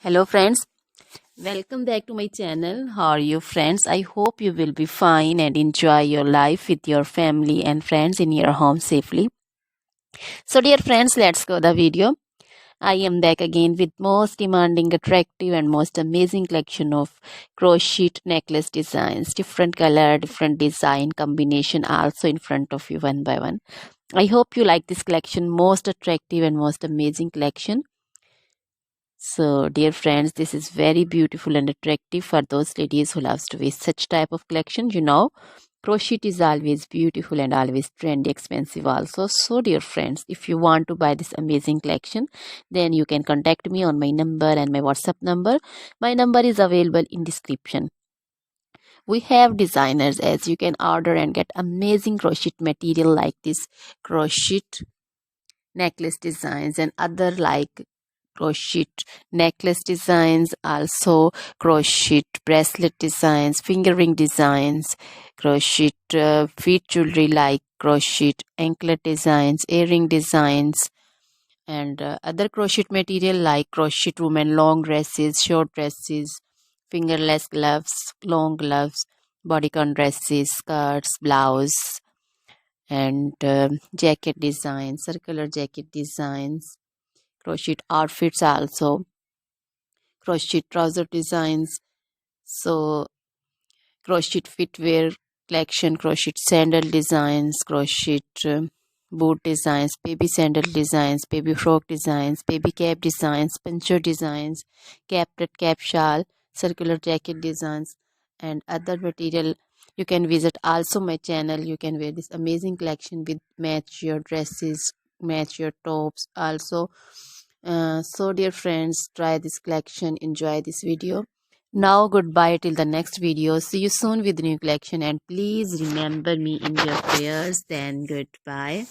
Hello friends, welcome back to my channel. How are you friends? I hope you will be fine and enjoy your life with your family and friends in your home safely. So dear friends, let's go the video. I am back again with most demanding, attractive and most amazing collection of crochet necklace designs. Different color, different design combination also in front of you one by one. I hope you like this collection, most attractive and most amazing collection. So, dear friends, this is very beautiful and attractive for those ladies who loves to wear such type of collection. Crochet is always beautiful and always trendy, expensive also. So, dear friends, if you want to buy this amazing collection, then you can contact me on my number and my WhatsApp number. My number is available in description. We have designers as you can order and get amazing crochet material like this crochet necklace designs and other like crochet necklace designs, also crochet bracelet designs, finger ring designs, crochet feet jewelry like crochet anklet designs, earring designs, and other crochet material like crochet women long dresses, short dresses, fingerless gloves, long gloves, bodycon dresses, skirts, blouse, and jacket designs, circular jacket designs, crochet outfits also, crochet trouser designs, so crochet footwear collection, crochet sandal designs, crochet boot designs, baby sandal designs, baby frock designs, baby cap designs, pincher designs, cap cap shawl, circular jacket designs, and other material. You can visit also my channel. You can wear this amazing collection with match your dresses, match your tops also. So dear friends, try this collection, enjoy this video. Now goodbye till the next video. See you soon with new collection, and please remember me in your prayers. Then goodbye.